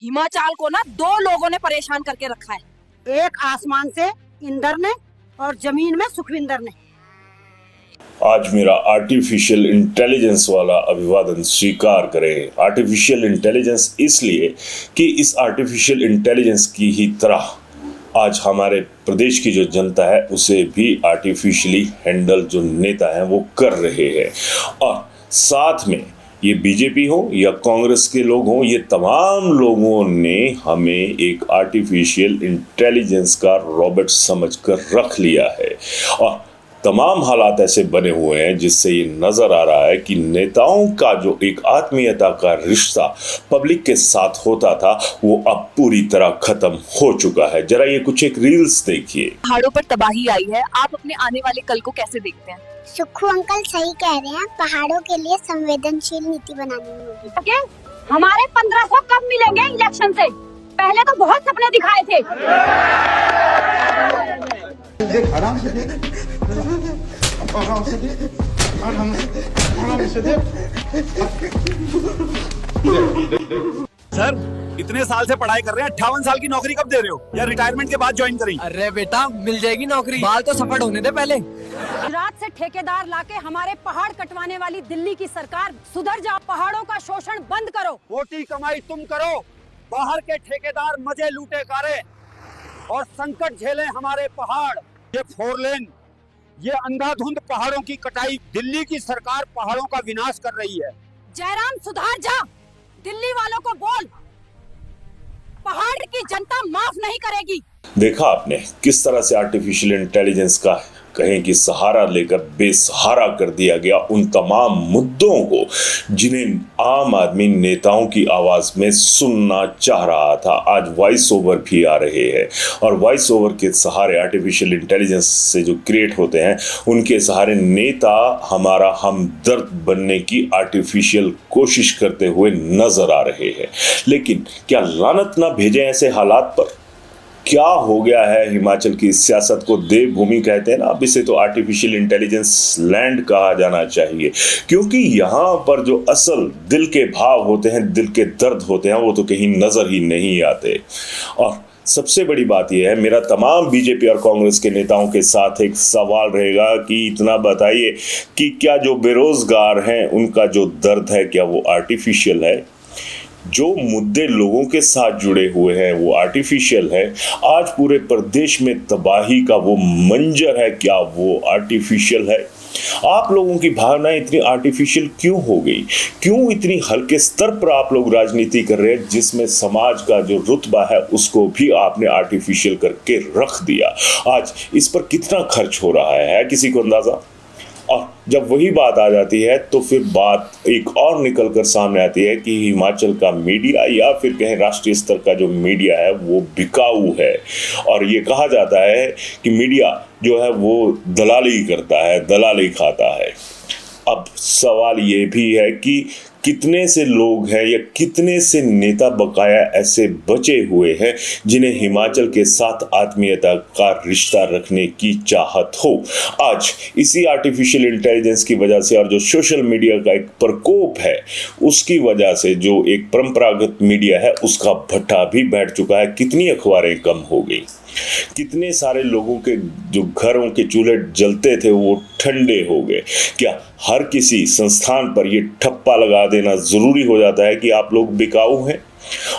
हिमाचल को ना दो लोगों ने परेशान करके रखा है, एक आसमान से इंद्र ने और जमीन में सुखविंदर ने। आज मेरा आर्टिफिशियल इंटेलिजेंस वाला अभिवादन स्वीकार करें। आर्टिफिशियल इंटेलिजेंस इसलिए कि इस आर्टिफिशियल इंटेलिजेंस की ही तरह आज हमारे प्रदेश की जो जनता है उसे भी आर्टिफिशियली हैंडल जो नेता हैं वो कर रहे हैं। और साथ में ये बीजेपी हो या कांग्रेस के लोग हों, ये तमाम लोगों ने हमें एक आर्टिफिशियल इंटेलिजेंस का रॉबोट समझकर रख लिया है। और तमाम हालात ऐसे बने हुए हैं जिससे ये नजर आ रहा है कि नेताओं का जो एक आत्मीयता का रिश्ता पब्लिक के साथ होता था वो अब पूरी तरह खत्म हो चुका है। जरा ये कुछ एक रील्स देखिए। पहाड़ों पर तबाही आई है, आप अपने आने वाले कल को कैसे देखते हैं? सुखू अंकल सही कह रहे हैं, पहाड़ों के लिए संवेदनशील नीति बनानी होगी। हमारे 1500 कब मिलेंगे इलेक्शन से? पहले तो बहुत सपने दिखाए थे। आराम से देख, आराम से देख, आराम से देख। सर इतने साल से पढ़ाई कर रहे हैं, 58 साल की नौकरी कब दे रहे हो या रिटायरमेंट के बाद ज्वाइन करें? अरे बेटा मिल जाएगी नौकरी, बाल तो सफाट होने दे पहले। गुजरात से ठेकेदार लाके हमारे पहाड़ कटवाने वाली दिल्ली की सरकार, सुधर जाओ, पहाड़ों का शोषण बंद करो। मोटी कमाई तुम करो, बाहर के ठेकेदार मजे लूटे कारे और संकट झेले हमारे पहाड़। ये 4 लेन, ये अंधाधुंध पहाड़ों की कटाई, दिल्ली की सरकार पहाड़ों का विनाश कर रही है। जयराम सुधार जा, दिल्ली वालों को बोल, पहाड़ की जनता माफ नहीं करेगी। देखा आपने किस तरह से आर्टिफिशियल इंटेलिजेंस का कहें कि सहारा लेकर बेसहारा कर दिया गया उन तमाम मुद्दों को जिन्हें आम आदमी नेताओं की आवाज में सुनना चाह रहा था। आज वॉइस ओवर भी आ रहे हैं और वॉइस ओवर के सहारे आर्टिफिशियल इंटेलिजेंस से जो क्रिएट होते हैं उनके सहारे नेता हमारा हमदर्द बनने की आर्टिफिशियल कोशिश करते हुए नजर आ रहे हैं। लेकिन क्या लानत ना भेजें ऐसे हालात पर? क्या हो गया है हिमाचल की सियासत को? देवभूमि कहते हैं ना, अब इसे तो आर्टिफिशियल इंटेलिजेंस लैंड कहा जाना चाहिए, क्योंकि यहाँ पर जो असल दिल के भाव होते हैं, दिल के दर्द होते हैं, वो तो कहीं नजर ही नहीं आते। और सबसे बड़ी बात यह है, मेरा तमाम बीजेपी और कांग्रेस के नेताओं के साथ एक सवाल रहेगा कि इतना बताइए कि क्या जो बेरोजगार हैं उनका जो दर्द है क्या वो आर्टिफिशियल है? जो मुद्दे लोगों के साथ जुड़े हुए हैं वो आर्टिफिशियल है? आज पूरे प्रदेश में तबाही का वो मंजर है, क्या वो आर्टिफिशियल है? आप लोगों की भावनाएं इतनी आर्टिफिशियल क्यों हो गई? क्यों इतनी हल्के स्तर पर आप लोग राजनीति कर रहे हैं जिसमें समाज का जो रुतबा है उसको भी आपने आर्टिफिशियल करके रख दिया? आज इस पर कितना खर्च हो रहा है किसी को अंदाजा? और जब वही बात आ जाती है तो फिर बात एक और निकल कर सामने आती है कि हिमाचल का मीडिया या फिर कहें राष्ट्रीय स्तर का जो मीडिया है वो बिकाऊ है। और ये कहा जाता है कि मीडिया जो है वो दलाली करता है, दलाली खाता है। अब सवाल ये भी है कि कितने से लोग हैं या कितने से नेता बकाया ऐसे बचे हुए हैं जिन्हें हिमाचल के साथ आत्मीयता का रिश्ता रखने की चाहत हो। आज इसी आर्टिफिशियल इंटेलिजेंस की वजह से और जो सोशल मीडिया का एक प्रकोप है उसकी वजह से जो एक परंपरागत मीडिया है उसका भट्टा भी बैठ चुका है। कितनी अखबारें कम हो गई, कितने सारे लोगों के जो घरों के चूल्हे जलते थे वो ठंडे हो गए। क्या हर किसी संस्थान पर ये ठप्पा लगा देना जरूरी हो जाता है कि आप लोग बिकाऊ हैं?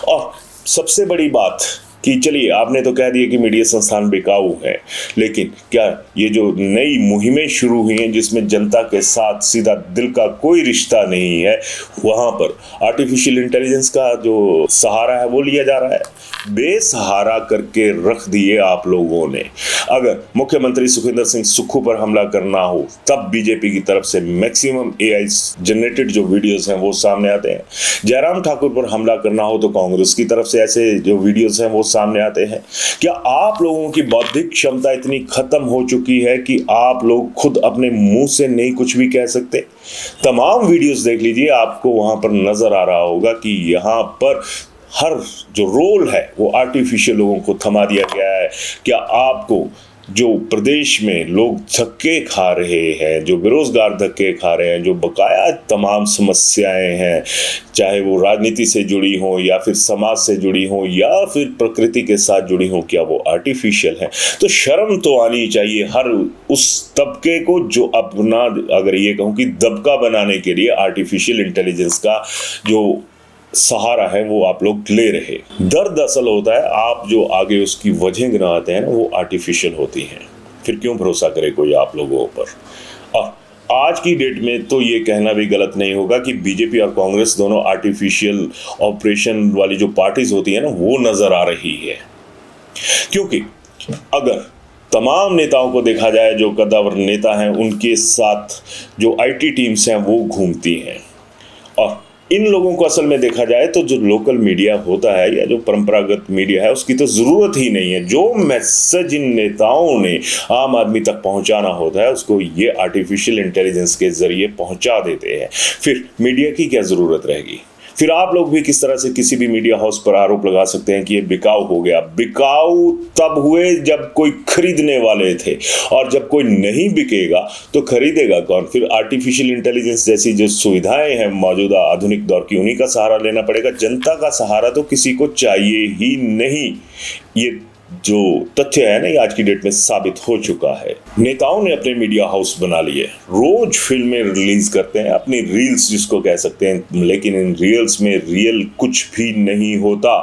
और सबसे बड़ी बात कि चलिए आपने तो कह दिया कि मीडिया संस्थान बिकाऊ है, लेकिन क्या ये जो नई मुहिमें शुरू हुई हैं जिसमें जनता के साथ सीधा दिल का कोई रिश्ता नहीं है, वहाँ पर आर्टिफिशियल इंटेलिजेंस का जो सहारा है वो लिया जा रहा है? बेसहारा करके रख दिए आप लोगों ने। अगर मुख्यमंत्री सुखविंदर सिंह सुक्खू पर हमला करना हो तब बीजेपी की तरफ से मैक्सिमम AI जनरेटेड जो वीडियोस हैं वो सामने आते हैं। जयराम ठाकुर पर हमला करना हो तो कांग्रेस की तरफ से ऐसे जो वीडियोस हैं वो सामने आते हैं। क्या आप लोगों की बौद्धिक क्षमता इतनी खत्म हो चुकी है कि आप लोग खुद अपने मुंह से नहीं कुछ भी कह सकते? तमाम वीडियोस देख लीजिए, आपको वहां पर नजर आ रहा होगा कि यहाँ पर हर जो रोल है वो आर्टिफिशियल लोगों को थमा दिया गया है। क्या आपको जो प्रदेश में लोग धक्के खा रहे हैं, जो बेरोजगार धक्के खा रहे हैं, जो बकाया तमाम समस्याएं हैं, चाहे वो राजनीति से जुड़ी हो या फिर समाज से जुड़ी हो या फिर प्रकृति के साथ जुड़ी हो, क्या वो आर्टिफिशियल है? तो शर्म तो आनी चाहिए हर उस तबके को जो अपना, अगर ये कहूँ कि दबका बनाने के लिए आर्टिफिशियल इंटेलिजेंस का जो सहारा है वो आप लोग ले रहे। दर्द असल होता है आप जो आगे उसकी वजह गिनाते हैं ना, वो आर्टिफिशियल होती हैं। फिर क्यों भरोसा करे कोई आप लोगों पर? और आज की डेट में तो ये कहना भी गलत नहीं होगा कि बीजेपी और कांग्रेस दोनों आर्टिफिशियल ऑपरेशन वाली जो पार्टीज होती है ना, वो नजर आ रही है। क्योंकि अगर तमाम नेताओं को देखा जाए, जो कद्दावर नेता हैं उनके साथ जो आईटी टीम्स हैं वो घूमती हैं, और इन लोगों को असल में देखा जाए तो जो लोकल मीडिया होता है या जो परंपरागत मीडिया है उसकी तो ज़रूरत ही नहीं है। जो मैसेज इन नेताओं ने आम आदमी तक पहुंचाना होता है उसको ये आर्टिफिशियल इंटेलिजेंस के ज़रिए पहुंचा देते हैं। फिर मीडिया की क्या ज़रूरत रहेगी? फिर आप लोग भी किस तरह से किसी भी मीडिया हाउस पर आरोप लगा सकते हैं कि ये बिकाऊ हो गया। बिकाऊ तब हुए जब कोई खरीदने वाले थे, और जब कोई नहीं बिकेगा तो खरीदेगा कौन? फिर आर्टिफिशियल इंटेलिजेंस जैसी जो सुविधाएं हैं मौजूदा आधुनिक दौर की, उन्हीं का सहारा लेना पड़ेगा। जनता का सहारा तो किसी को चाहिए ही नहीं। ये जो तथ्य है ना, ये आज की डेट में साबित हो चुका है। नेताओं ने अपने मीडिया हाउस बना लिए, रोज फिल्में रिलीज करते हैं, अपनी रील्स जिसको कह सकते हैं, लेकिन इन रील्स में रियल कुछ भी नहीं होता।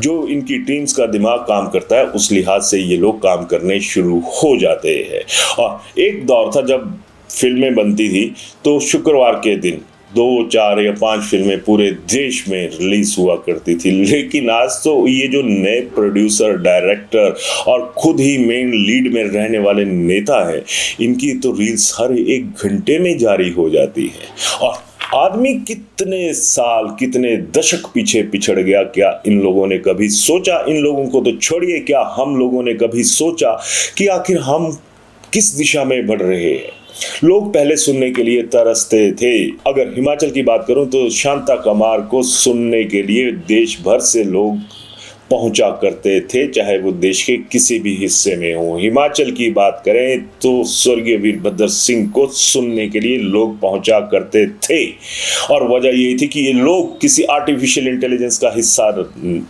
जो इनकी टीम्स का दिमाग काम करता है उस लिहाज से ये लोग काम करने शुरू हो जाते हैं। और एक दौर था जब फिल्में बनती थी तो शुक्रवार के दिन 2, 4 या 5 फिल्में पूरे देश में रिलीज हुआ करती थी। लेकिन आज तो ये जो नए प्रोड्यूसर, डायरेक्टर और खुद ही मेन लीड में रहने वाले नेता हैं, इनकी तो रील्स हर 1 घंटे में जारी हो जाती है। और आदमी कितने साल, कितने दशक पीछे पिछड़ गया। क्या इन लोगों ने कभी सोचा? इन लोगों को तो छोड़िए, क्या हम लोगों ने कभी सोचा कि आखिर हम किस दिशा में बढ़ रहे हैं? लोग पहले सुनने के लिए तरसते थे। अगर हिमाचल की बात करूं तो शांता कमार को सुनने के लिए देश भर से लोग पहुंचा करते थे, चाहे वो देश के किसी भी हिस्से में हो। हिमाचल की बात करें तो स्वर्गीय वीरभद्र सिंह को सुनने के लिए लोग पहुंचा करते थे, और वजह यही थी कि ये लोग किसी आर्टिफिशियल इंटेलिजेंस का हिस्सा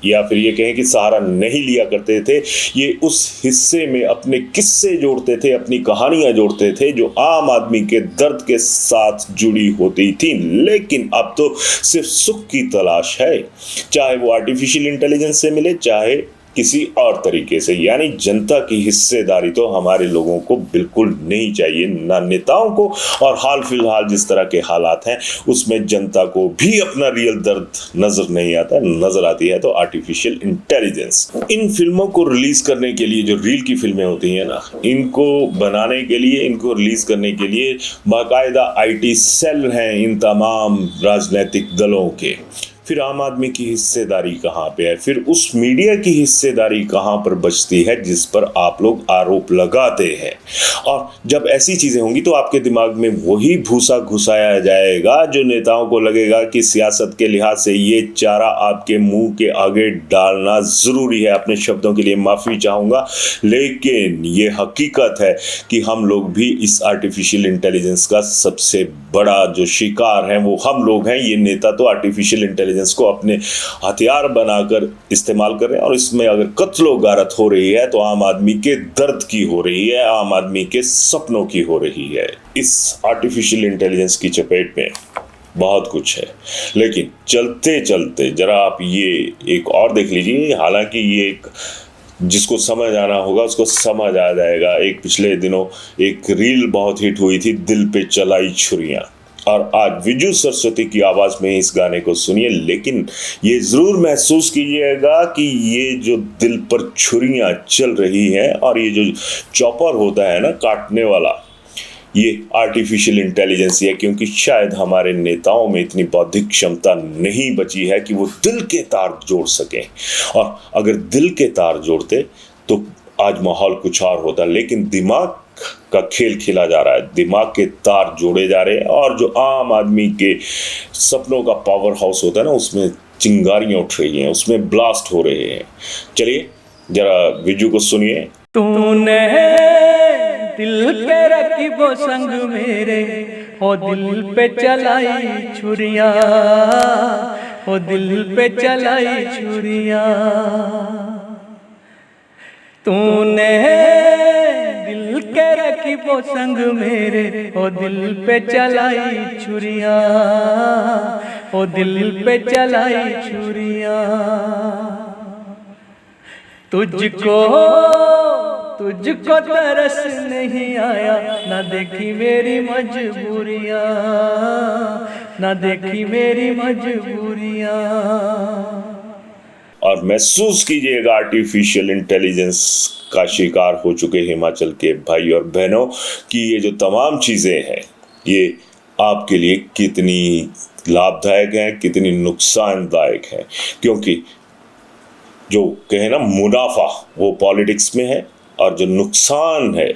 या फिर ये कहें कि सहारा नहीं लिया करते थे। ये उस हिस्से में अपने किस्से जोड़ते थे, अपनी कहानियां जोड़ते थे जो आम आदमी के दर्द के साथ जुड़ी होती थी। लेकिन अब तो सिर्फ सुख की तलाश है, चाहे वो आर्टिफिशियल इंटेलिजेंस से मिले, चाहे किसी और तरीके से। यानी जनता की हिस्सेदारी तो हमारे लोगों को बिल्कुल नहीं चाहिए, ना नेताओं को। और हाल फिलहाल जिस तरह के हालात हैं उसमें जनता को भी अपना रियल दर्द नजर नहीं आता। नजर आती है तो आर्टिफिशियल इंटेलिजेंस। इन फिल्मों को रिलीज करने के लिए, जो रील की फिल्में होती हैं ना, इनको बनाने के लिए, इनको रिलीज करने के लिए बाकायदा आईटी सेल हैं इन तमाम राजनीतिक दलों के। फिर आम आदमी की हिस्सेदारी कहाँ पे है? फिर उस मीडिया की हिस्सेदारी कहाँ पर बचती है जिस पर आप लोग आरोप लगाते हैं? और जब ऐसी चीजें होंगी तो आपके दिमाग में वही भूसा घुसाया जाएगा जो नेताओं को लगेगा कि सियासत के लिहाज से ये चारा आपके मुंह के आगे डालना जरूरी है। अपने शब्दों के लिए माफी चाहूंगा, लेकिन ये हकीकत है कि हम लोग भी इस आर्टिफिशियल इंटेलिजेंस का सबसे बड़ा जो शिकार है वो हम लोग हैं। ये नेता तो आर्टिफिशियल इंटेलिजेंस को अपने हथियार बनाकर इस्तेमाल कर रहे हैं, और इसमें अगर कत्लो गारत हो रही है तो आम आदमी के दर्द की हो रही है, आम आदमी के सपनों की हो रही है। इस आर्टिफिशियल इंटेलिजेंस की चपेट में बहुत कुछ है, लेकिन चलते चलते जरा आप ये एक और देख लीजिए। हालांकि ये एक जिसको समझ आना होगा उसको समझ आ जाएगा। एक पिछले दिनों एक रील बहुत हिट हुई थी, दिल पे चलाई छुरियां, और आज विजू सरस्वती की आवाज में इस गाने को सुनिए। लेकिन ये जरूर महसूस कीजिएगा कि ये जो दिल पर छुरियां चल रही हैं और ये जो चॉपर होता है ना, काटने वाला, ये आर्टिफिशियल इंटेलिजेंस है। क्योंकि शायद हमारे नेताओं में इतनी बौद्धिक क्षमता नहीं बची है कि वो दिल के तार जोड़ सकें, और अगर दिल के तार जोड़ते तो आज माहौल कुछ और होता। लेकिन दिमाग का खेल खेला जा रहा है, दिमाग के तार जोड़े जा रहे हैं, और जो आम आदमी के सपनों का पावर हाउस होता है ना, उसमें चिंगारियां उठ रही हैं, उसमें ब्लास्ट हो रहे हैं। चलिए जरा विजू को सुनिए। तूने दिल पे रखी वो संग मेरे, ओ दिल पे चलाई छुरियां, ओ दिल पे चलाई छुरियां। तूने दिल के रखी वो संग मेरे, ओ दिल पे चलाई छुरियां, ओ दिल पे चलाई छुरियां। तुझको तरस नहीं आया, ना देखी मेरी मजबूरियां, ना देखी मेरी मजबूरियां। और महसूस कीजिएगा आर्टिफिशियल इंटेलिजेंस का शिकार हो चुके हिमाचल के भाई और बहनों कि ये जो तमाम चीज़ें हैं ये आपके लिए कितनी लाभदायक हैं, कितनी नुकसानदायक हैं। क्योंकि जो कहे ना मुनाफा वो पॉलिटिक्स में है और जो नुकसान है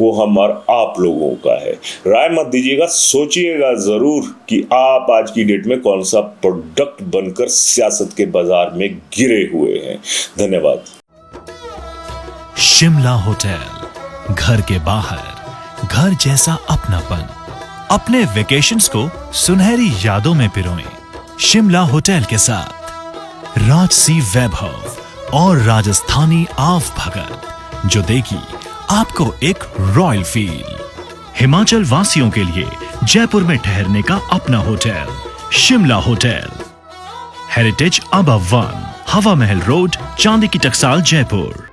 वो हम और आप लोगों का है। राय मत दीजिएगा, सोचिएगा ज़रूर कि आप आज की डेट में कौन सा प्रोडक्ट बनकर सियासत के बाजार में गिरे हुए हैं। धन्यवाद। शिमला होटल, घर के बाहर घर जैसा अपनापन। अपने वेकेशंस को सुनहरी यादों में पिरोएं शिमला होटल के साथ। राजसी वैभव और राजस्थानी आव भगत जो देगी आपको एक रॉयल फील। हिमाचल वासियों के लिए जयपुर में ठहरने का अपना hotel Shimla hotel. Heritage above 1, हवा महल रोड, चांदी की टकसाल, जयपुर।